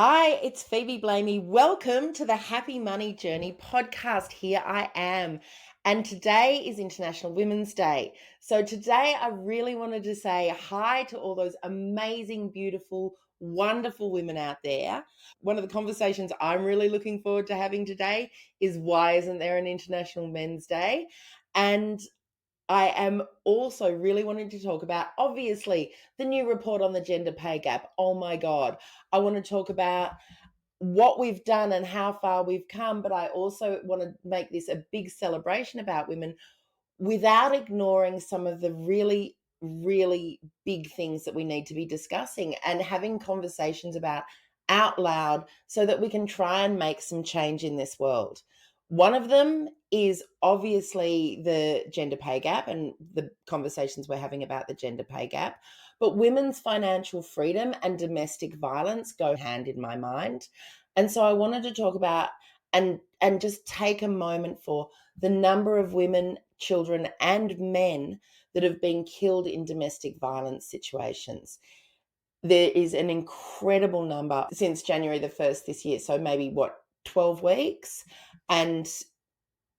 Hi, it's Phoebe Blamey. Welcome to the Happy Money Journey podcast. Here I am. And today is International Women's Day. So today I really wanted to say hi to all those amazing, beautiful, wonderful women out there. One of the conversations I'm really looking forward to having today is why isn't there an International Men's Day? And I am also really wanting to talk about, obviously, the new report on the gender pay gap. Oh my God. I want to talk about what we've done and how far we've come, but I also want to make this a big celebration about women without ignoring some of the really, really big things that we need to be discussing and having conversations about out loud so that we can try and make some change in this world. One of them is obviously the gender pay gap and the conversations we're having about the gender pay gap. But women's financial freedom and domestic violence go hand in my mind. And so I wanted to talk about and just take a moment for the number of women, children, and men that have been killed in domestic violence situations. There is an incredible number since January the 1st this year. So maybe 12 weeks? And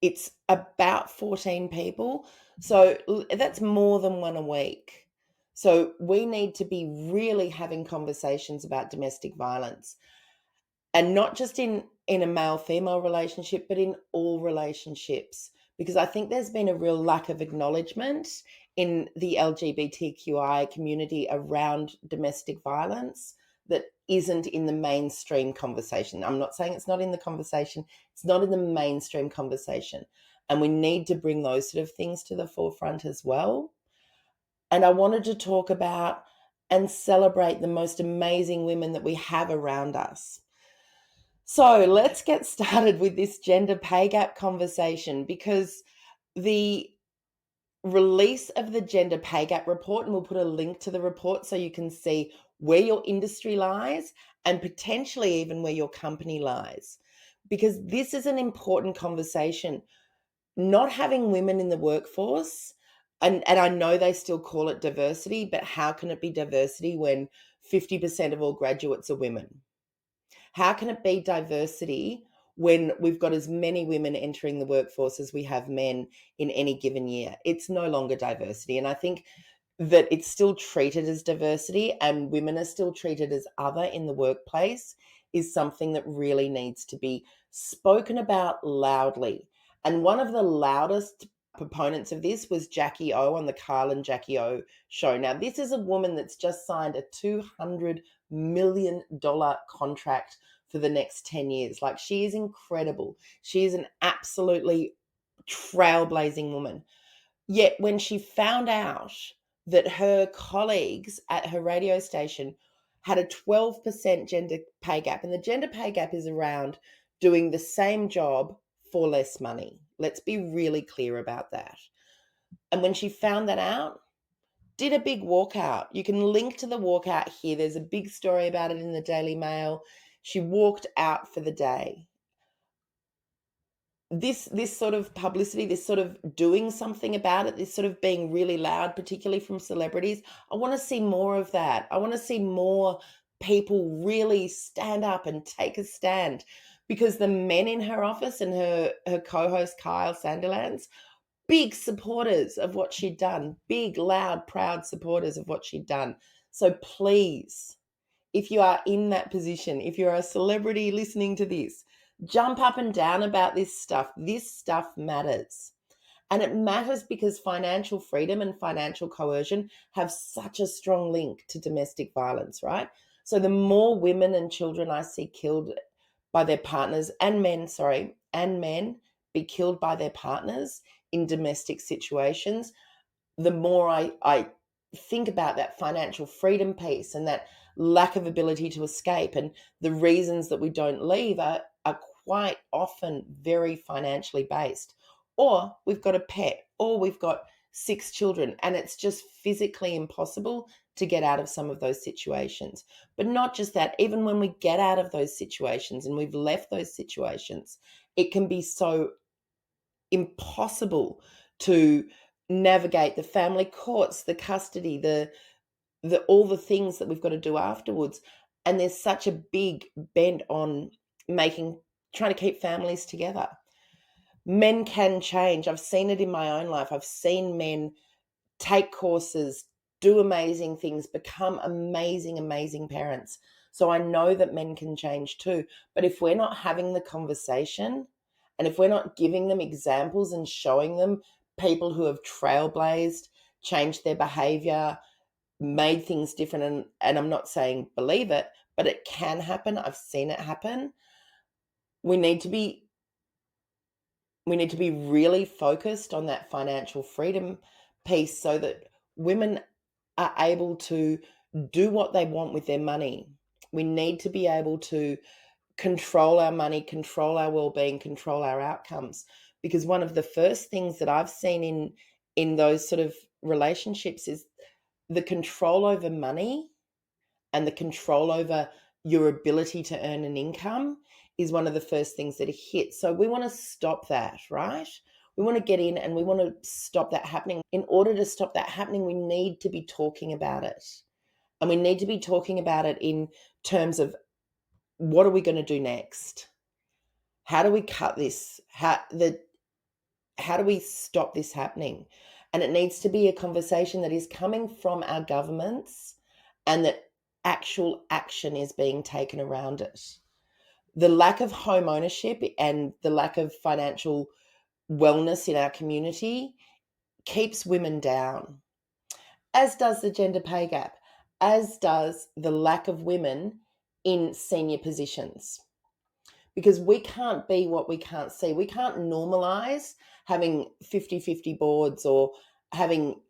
it's about 14 people. So that's more than one a week. So we need to be really having conversations about domestic violence, and not just in a male female relationship, but in all relationships, because I think there's been a real lack of acknowledgement in the LGBTQI community around domestic violence that isn't in the mainstream conversation. I'm not saying it's not in the conversation, it's not in the mainstream conversation, and we need to bring those sort of things to the forefront as well. And I wanted to talk about and celebrate the most amazing women that we have around us. So let's get started with this gender pay gap conversation, because the release of the gender pay gap report, and we'll put a link to the report so you can see where your industry lies and potentially even where your company lies, because this is an important conversation. Not having women in the workforce, and I know they still call it diversity, but how can it be diversity when 50% of all graduates are women? How can it be diversity when we've got as many women entering the workforce as we have men in any given year? It's no longer diversity. And I think that it's still treated as diversity and women are still treated as other in the workplace is something that really needs to be spoken about loudly. And one of the loudest proponents of this was Jackie O on the Carl and Jackie O show. Now, this is a woman that's just signed a $200 million contract for the next 10 years. Like, she is incredible. She is an absolutely trailblazing woman. Yet when she found out that her colleagues at her radio station had a 12% gender pay gap, and the gender pay gap is around doing the same job for less money. Let's be really clear about that. And when she found that out, did a big walkout. You can link to the walkout here. There's a big story about it in the Daily Mail. She walked out for the day. This sort of publicity, this sort of doing something about it, this sort of being really loud, particularly from celebrities, I want to see more of that. I want to see more people really stand up and take a stand, because the men in her office and her co-host Kyle Sandilands, big supporters of what she'd done, big, loud, proud supporters of what she'd done. So please, if you are in that position, if you're a celebrity listening to this, jump up and down about this stuff. This stuff matters. And it matters because financial freedom and financial coercion have such a strong link to domestic violence, right? So the more women and children I see killed by their partners, and men be killed by their partners in domestic situations, the more I think about that financial freedom piece and that lack of ability to escape. And the reasons that we don't leave are quite often very financially based. Or we've got a pet, or we've got 6 children, and it's just physically impossible to get out of some of those situations. But not just that, even when we get out of those situations and we've left those situations, it can be so impossible to navigate the family courts, the custody, the all the things that we've got to do afterwards. And there's such a big bent on trying to keep families together. Men can change. I've seen it in my own life. I've seen men take courses, do amazing things, become amazing parents. So I know that men can change too. But if we're not having the conversation, and if we're not giving them examples and showing them people who have trailblazed, changed their behavior, made things different, and I'm not saying believe it, but it can happen. I've seen it happen. We need to be really focused on that financial freedom piece so that women are able to do what they want with their money. We need to be able to control our money, control our well-being, control our outcomes. Because one of the first things that I've seen in those sort of relationships is the control over money and the control over your ability to earn an income is one of the first things that hits. So we want to stop that, right? We want to get in and we want to stop that happening. In order to stop that happening, we need to be talking about it. And we need to be talking about it in terms of, what are we going to do next? How do we cut this? How do we stop this happening? And it needs to be a conversation that is coming from our governments and that actual action is being taken around it. The lack of home ownership and the lack of financial wellness in our community keeps women down, as does the gender pay gap, as does the lack of women in senior positions. Because we can't be what we can't see. We can't normalize having 50-50 boards or having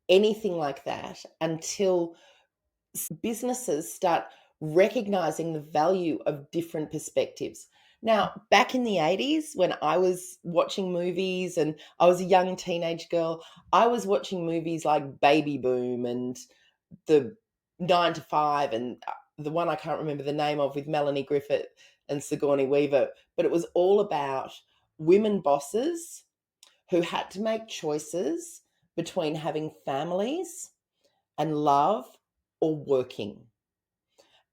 anything like that until businesses start recognizing the value of different perspectives. Now, back in the 80s, when I was watching movies and I was a young teenage girl, I was watching movies like Baby Boom and the 9 to 5 and the one I can't remember the name of with Melanie Griffith and Sigourney Weaver, but it was all about women bosses who had to make choices between having families and love or working.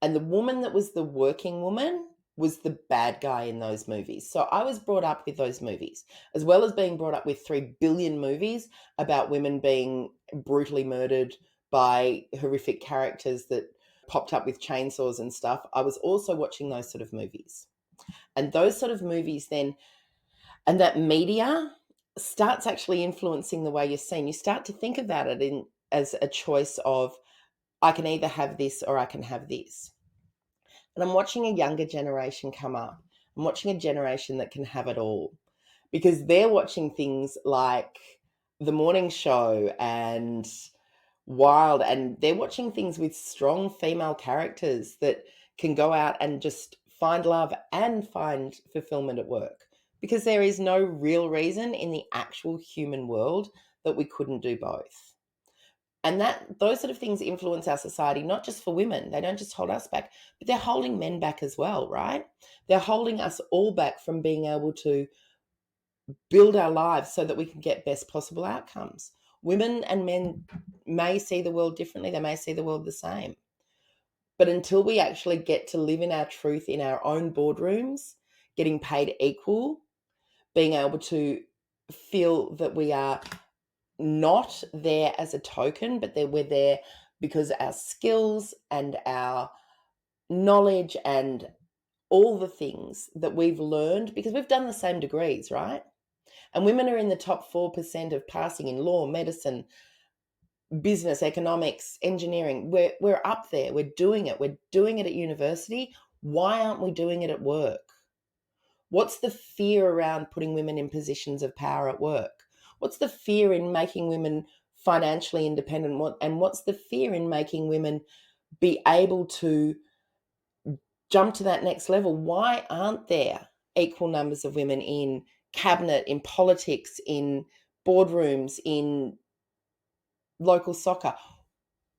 And the woman that was the working woman was the bad guy in those movies. So I was brought up with those movies, as well as being brought up with 3 billion movies about women being brutally murdered by horrific characters that popped up with chainsaws and stuff. I was also watching those sort of movies. And those sort of movies then, and that media starts actually influencing the way you're seen. You start to think about it as a choice of, I can either have this or I can have this. And I'm watching a younger generation come up. I'm watching a generation that can have it all, because they're watching things like The Morning Show and Wild, and they're watching things with strong female characters that can go out and just find love and find fulfillment at work, because there is no real reason in the actual human world that we couldn't do both. And those sort of things influence our society, not just for women. They don't just hold us back, but they're holding men back as well, right? They're holding us all back from being able to build our lives so that we can get best possible outcomes. Women and men may see the world differently. They may see the world the same. But until we actually get to live in our truth in our own boardrooms, getting paid equal, being able to feel that we are not there as a token, but we're there because our skills and our knowledge and all the things that we've learned, because we've done the same degrees, right? And women are in the top 4% of passing in law, medicine, business, economics, engineering. We're up there. We're doing it. We're doing it at university. Why aren't we doing it at work? What's the fear around putting women in positions of power at work? What's the fear in making women financially independent? And what's the fear in making women be able to jump to that next level? Why aren't there equal numbers of women in cabinet, in politics, in boardrooms, in local soccer?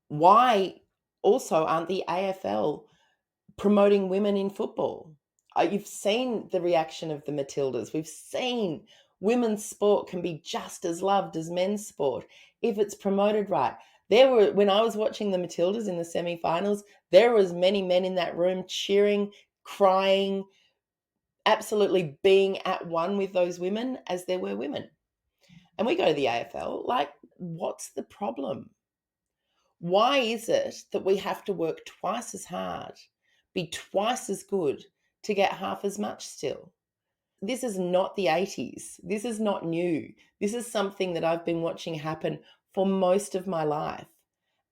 Why also aren't the AFL promoting women in football? You've seen the reaction of the Matildas. We've seen women's sport can be just as loved as men's sport if it's promoted right. When I was watching the Matildas in the semi-finals, there was many men in that room cheering, crying, absolutely being at one with those women as there were women. And we go to the AFL, like, what's the problem? Why is it that we have to work twice as hard, be twice as good to get half as much still? This is not the 80s. This is not new. This is something that I've been watching happen for most of my life.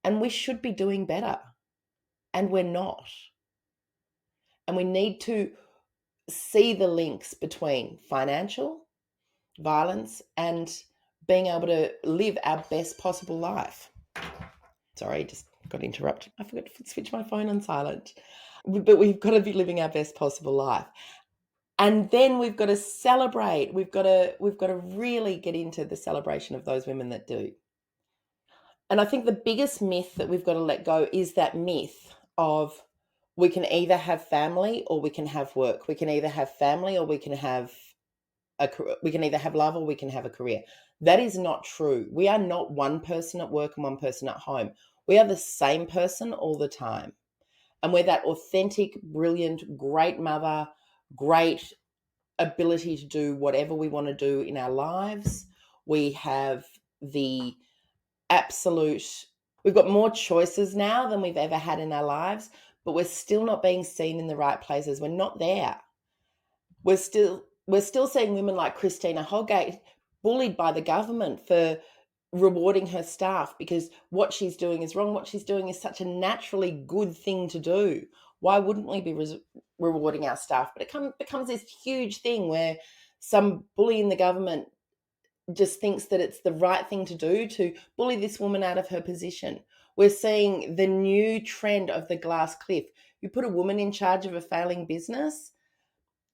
And we should be doing better. And we're not. And we need to see the links between financial violence and being able to live our best possible life. Sorry, just got interrupted. I forgot to switch my phone on silent. But we've got to be living our best possible life. And then we've got to celebrate. We've got to really get into the celebration of those women that do. And I think the biggest myth that we've got to let go is that myth of we can either have family or we can have work. We can either have family or we can have we can either have love or we can have a career. That is not true. We are not one person at work and one person at home. We are the same person all the time. And we're that authentic, brilliant, great mother, great ability to do whatever we want to do in our lives. We have the absolute, we've got more choices now than we've ever had in our lives, but we're still not being seen in the right places. We're not there. We're still seeing women like Christina Holgate bullied by the government for rewarding her staff because what she's doing is wrong. What she's doing is such a naturally good thing to do. Why wouldn't we be rewarding our staff? But it becomes this huge thing where some bully in the government just thinks that it's the right thing to do to bully this woman out of her position. We're seeing the new trend of the glass cliff. You put a woman in charge of a failing business,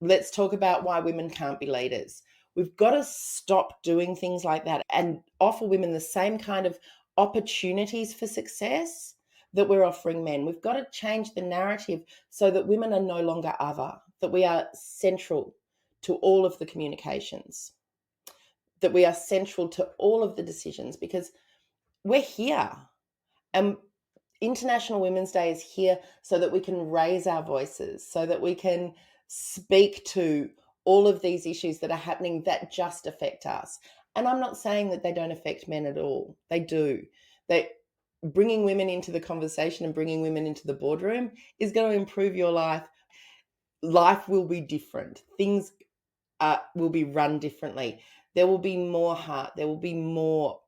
let's talk about why women can't be leaders. We've got to stop doing things like that and offer women the same kind of opportunities for success that we're offering men. We've got to change the narrative so that women are no longer other, that we are central to all of the communications, that we are central to all of the decisions, because we're here. And International Women's Day is here so that we can raise our voices, so that we can speak to all of these issues that are happening that just affect us. And I'm not saying that they don't affect men at all. They do. Bringing women into the conversation and bringing women into the boardroom is going to improve your life. Life will be different. Things will be run differently. There will be more heart. There will be more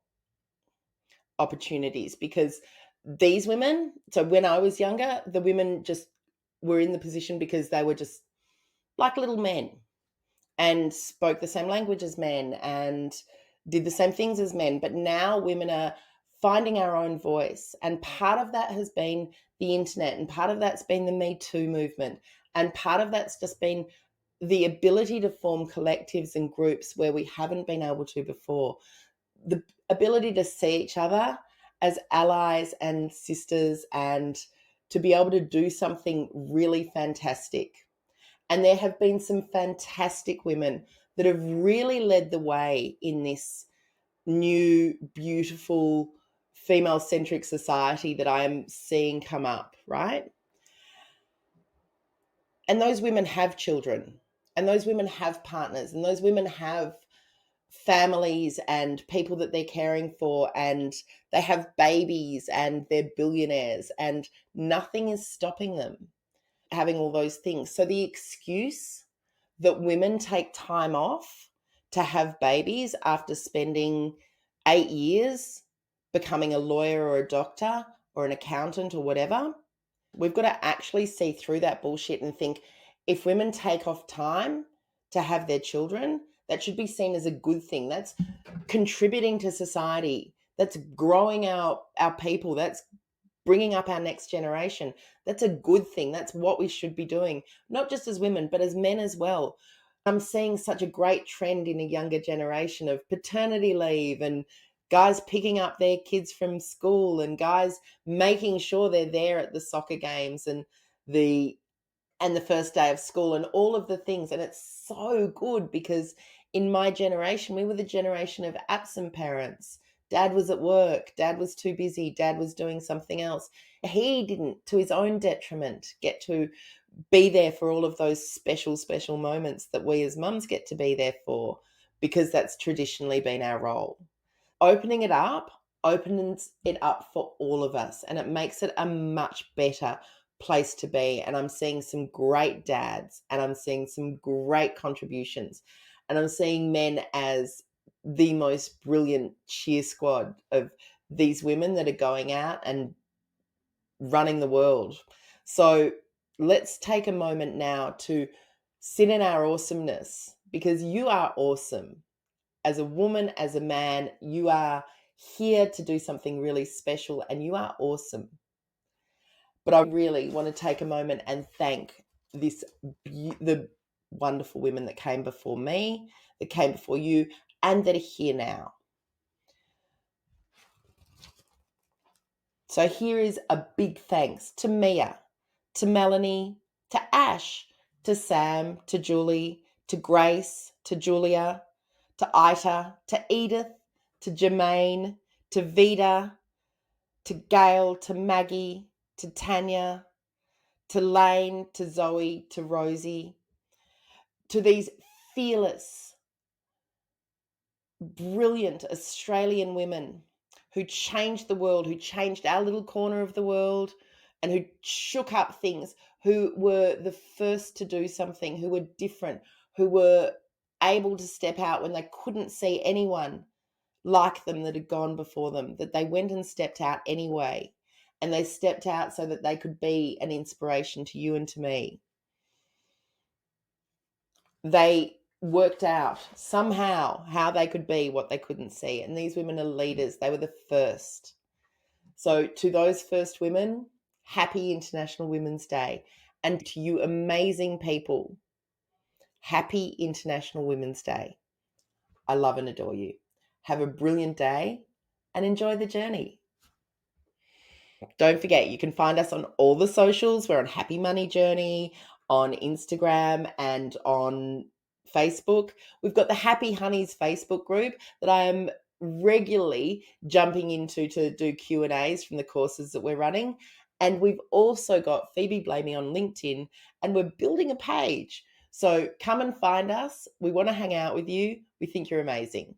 opportunities, because these women, so when I was younger, the women just were in the position because they were just like little men and spoke the same language as men and did the same things as men. But now women are finding our own voice. And part of that has been the internet, and part of that's been the Me Too movement. And part of that's just been the ability to form collectives and groups where we haven't been able to before. The ability to see each other as allies and sisters and to be able to do something really fantastic. And there have been some fantastic women that have really led the way in this new, beautiful, female-centric society that I am seeing come up, right? And those women have children, and those women have partners, and those women have families and people that they're caring for, and they have babies and they're billionaires, and nothing is stopping them having all those things. So the excuse that women take time off to have babies after spending 8 years becoming a lawyer or a doctor or an accountant or whatever, we've got to actually see through that bullshit and think, if women take off time to have their children, that should be seen as a good thing. That's contributing to society. That's growing our people. That's bringing up our next generation. That's a good thing. That's what we should be doing, not just as women, but as men as well. I'm seeing such a great trend in a younger generation of paternity leave and guys picking up their kids from school and guys making sure they're there at the soccer games and the first day of school and all of the things. And it's so good, because in my generation, we were the generation of absent parents. Dad was at work. Dad was too busy. Dad was doing something else. He didn't, to his own detriment, get to be there for all of those special, special moments that we as mums get to be there for, because that's traditionally been our role. Opening it up opens it up for all of us, and it makes it a much better place to be. And I'm seeing some great dads, and I'm seeing some great contributions, and I'm seeing men as the most brilliant cheer squad of these women that are going out and running the world. So let's take a moment now to sit in our awesomeness, because you are awesome. As a woman, as a man, you are here to do something really special, and you are awesome. But I really want to take a moment and thank the wonderful women that came before me, that came before you, and that are here now. So here is a big thanks to Mia, to Melanie, to Ash, to Sam, to Julie, to Grace, to Julia, to Ita, to Edith, to Jermaine, to Vida, to Gail, to Maggie, to Tanya, to Lane, to Zoe, to Rosie, to these fearless, brilliant Australian women who changed the world, who changed our little corner of the world, and who shook up things, who were the first to do something, who were different, who were able to step out when they couldn't see anyone like them that had gone before them, that they went and stepped out anyway. And they stepped out so that they could be an inspiration to you and to me. They worked out somehow how they could be what they couldn't see. And these women are leaders. They were the first. So to those first women, happy International Women's Day. And to you amazing people, happy International Women's Day. I love and adore you. Have a brilliant day and enjoy the journey. Don't forget, you can find us on all the socials. We're on Happy Money Journey, on Instagram and on Facebook. We've got the Happy Honeys Facebook group that I am regularly jumping into to do Q&As from the courses that we're running. And we've also got Phoebe Blamey on LinkedIn, and we're building a page. So come and find us. We want to hang out with you. We think you're amazing.